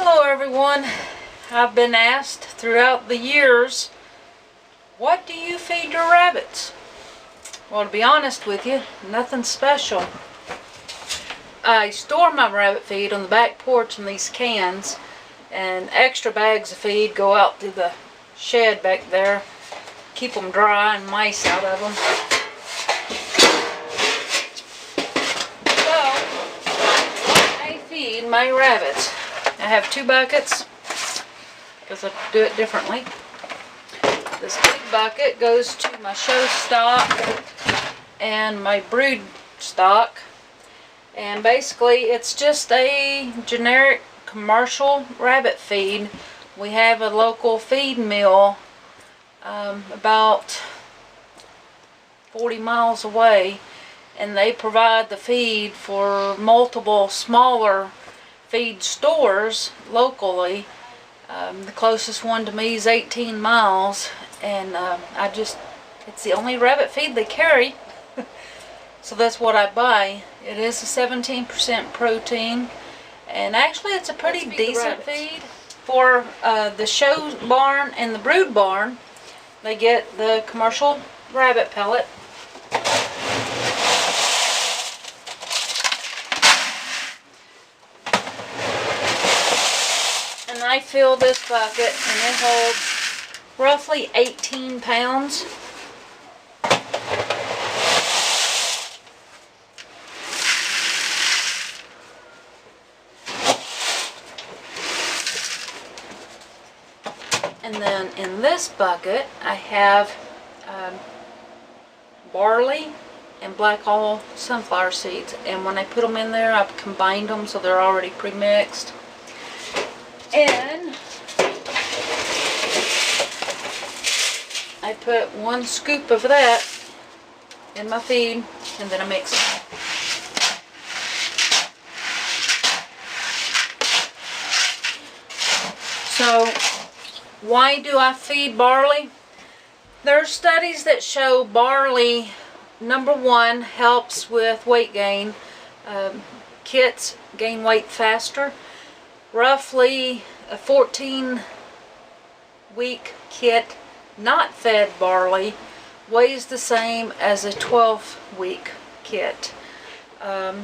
Hello everyone. I've been asked throughout the years, what do you feed your rabbits? Well, to be honest with you, nothing special. I store my rabbit feed on the back porch in these cans, and extra bags of feed go out to the shed back there. Keep them dry and mice out of them. So, I feed my rabbits. I have 2 buckets because I do it differently. This big bucket goes to my show stock and my brood stock, and basically it's just a generic commercial rabbit feed. We have a local feed mill about 40 miles away, and they provide the feed for multiple smaller feed stores locally. The closest one to me is 18 miles, and it's the only rabbit feed they carry. So that's what I buy. It is a 17% protein, and actually it's a pretty decent feed. For the show barn and the brood barn, they get the commercial rabbit pellet. And I fill this bucket, and it holds roughly 18 pounds. And then in this bucket I have barley and black oil sunflower seeds, and when I put them in there, I've combined them so they're already pre-mixed. And I put 1 scoop of that in my feed, and then I mix it. So why do I feed barley? There are studies that show barley, number 1, helps with weight gain. Kits gain weight faster. Roughly a 14-week kit not fed barley weighs the same as a 12-week kit. That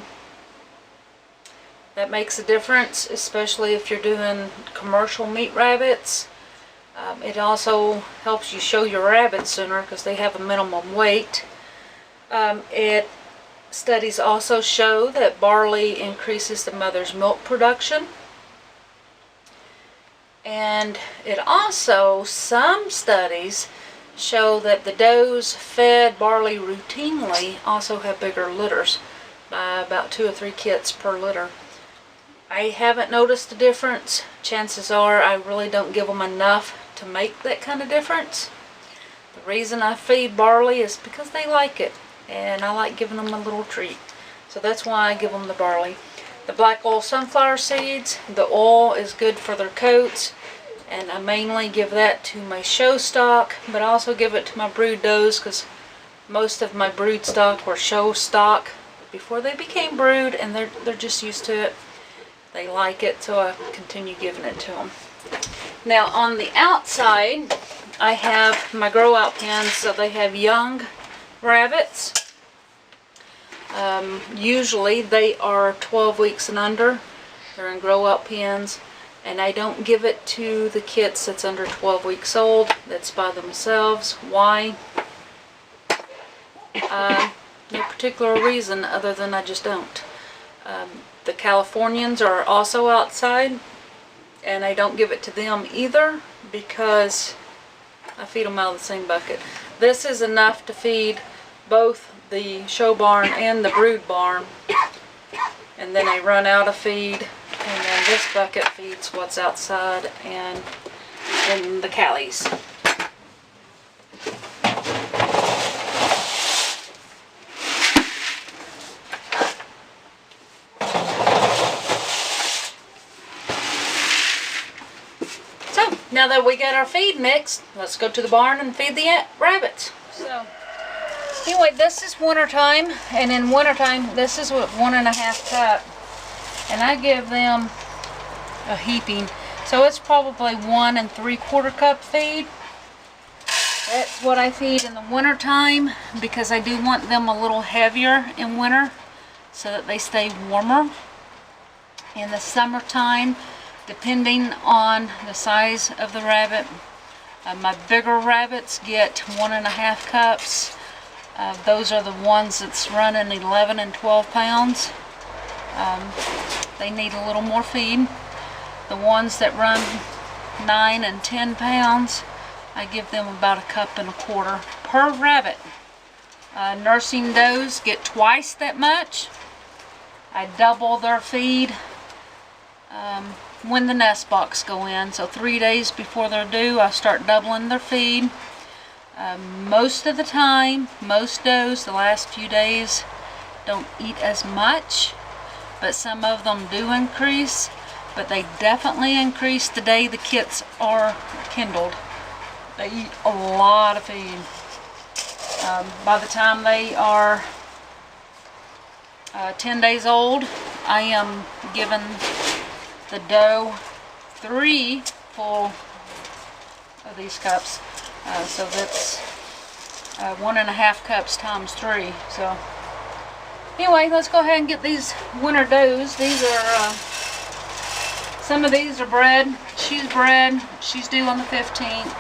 makes a difference, especially if you're doing commercial meat rabbits. It also helps you show your rabbits sooner because they have a minimum weight. Studies also show that barley increases the mother's milk production. And it also, some studies show that the does fed barley routinely also have bigger litters, by about 2 or 3 kits per litter. I haven't noticed a difference. Chances are I really don't give them enough to make that kind of difference. The reason I feed barley is because they like it, and I like giving them a little treat. So that's why I give them the barley. The black oil sunflower seeds, the oil is good for their coats, and I mainly give that to my show stock, but I also give it to my brood does because most of my brood stock were show stock before they became brood, and they're just used to it. They like it, so I continue giving it to them. Now on the outside, I have my grow out pens, so they have young rabbits. Usually they are 12 weeks and under. They're in grow out pens, and I don't give it to the kits that's under 12 weeks old. That's by themselves. Why? No particular reason other than I just don't. The Californians are also outside, and I don't give it to them either because I feed them out of the same bucket. This is enough to feed both the show barn and the brood barn, and then I run out of feed, and then this bucket feeds what's outside and in the callies. So now that we got our feed mixed, let's go to the barn and feed the rabbits. So anyway, this is winter time, and in winter time this is 1.5 cup, and I give them a heaping. So it's probably 1 3/4 cup feed. That's what I feed in the winter time because I do want them a little heavier in winter so that they stay warmer. In the summertime, depending on the size of the rabbit, my bigger rabbits get 1 1/2 cups. Those are the ones that's running 11 and 12 pounds. They need a little more feed. The ones that run 9 and 10 pounds, I give them about 1 1/4 cups per rabbit. Nursing does get twice that much. I double their feed when the nest box go in. So 3 days before they're due, I start doubling their feed. Most of the time, most does, the last few days, don't eat as much, but some of them do increase, but they definitely increase the day the kits are kindled. They eat a lot of feed. By the time they are 10 days old, I am giving the doe 3 full of these cups. So that's 1 1/2 cups times 3. So anyway, let's go ahead and get these winter does. These are some of these are bred. She's bred. She's due on the 15th.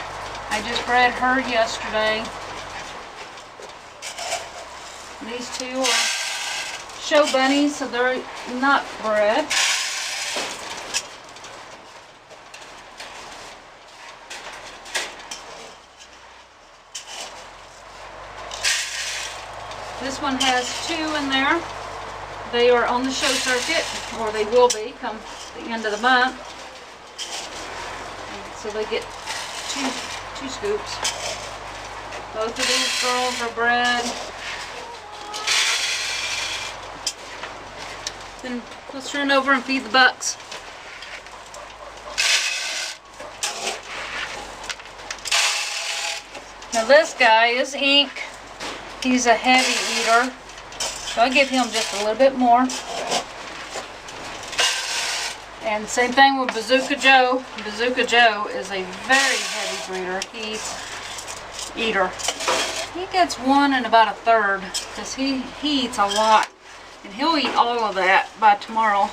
I just bred her yesterday. These two are show bunnies, so they're not bred. This one has 2 in there. They are on the show circuit, or they will be come the end of the month. And so they get two scoops. Both of these girls are bred. Then let's run over and feed the bucks. Now this guy is Ink. He's a heavy eater, so I give him just a little bit more. And same thing with Bazooka Joe. Bazooka Joe is a very heavy breeder. Eater. He gets 1 and about 1/3 because he eats a lot, and he'll eat all of that by tomorrow.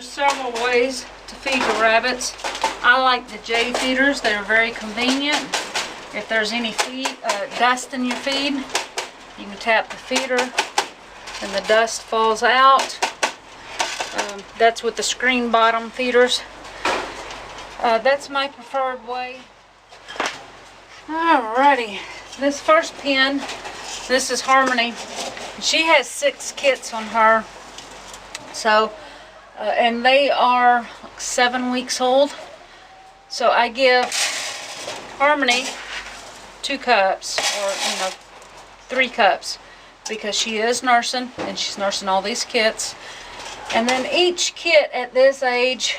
Several ways to feed the rabbits. I like the J feeders. They're very convenient. If there's any dust in your feed, you can tap the feeder and the dust falls out. That's with the screen bottom feeders. That's my preferred way. Alrighty, this first pen, this is Harmony. She has 6 kits on her. So and they are 7 weeks old. So I give Harmony 2 cups, or 3 cups, because she is nursing, and she's nursing all these kits. And then each kit at this age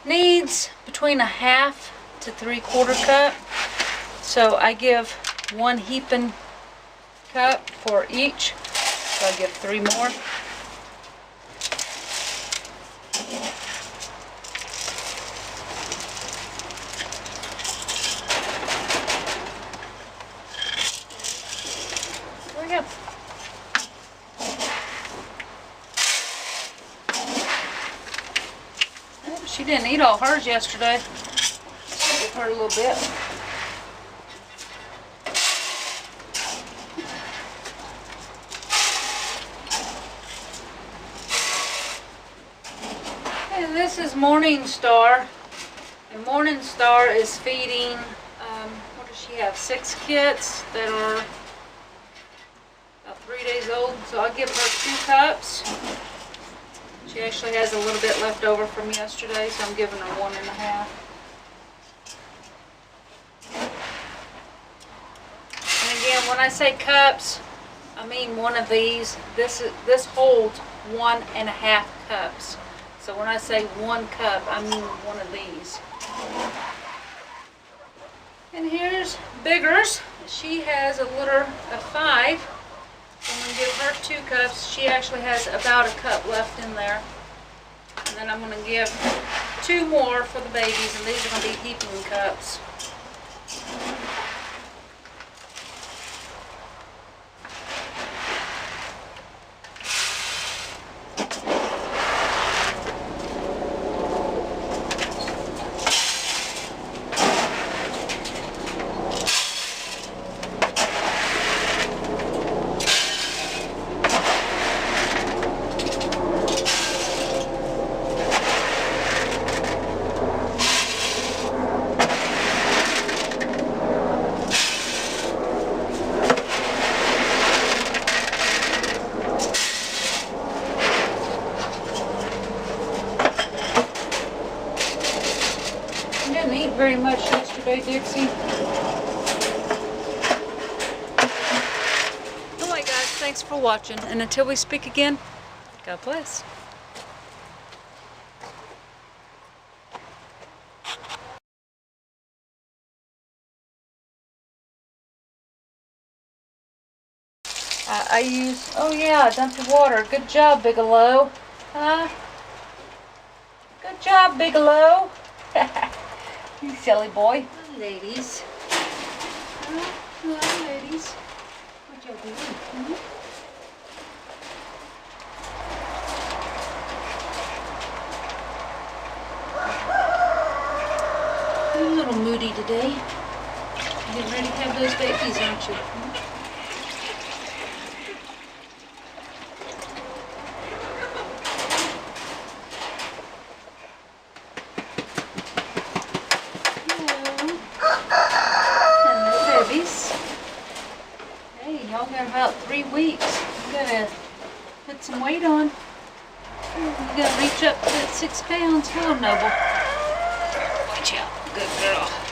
needs between 1/2 to 3/4 cup. So I give 1 heaping cup for each. So I give 3 more. She didn't eat all hers yesterday. I'll give her a little bit. And this is Morningstar. And Morningstar is feeding, what does she have? 6 kits that are about 3 days old. So I'll give her 2 cups. She actually has a little bit left over from yesterday, so I'm giving her 1 1/2. And again, when I say cups, I mean one of these. This holds 1 1/2 cups. So when I say 1 cup, I mean one of these. And here's Biggers. She has a litter of 5. I'm going to give her 2 cups. She actually has about a cup left in there. And then I'm going to give 2 more for the babies, and these are going to be heaping cups. Didn't eat very much yesterday, Dixie. Alright guys, thanks for watching, and until we speak again, God bless. I use, oh yeah, I dumped the water. Good job, Bigelow. Good job, Bigelow. You silly boy. Hello, ladies. Hello, ladies. What y'all doing? You're a little moody today. Getting ready to have those babies, aren't you? Hey, y'all got about 3 weeks. You gotta put some weight on. You gotta reach up to that 6 pounds. Hello, Noble. Watch out. Good girl.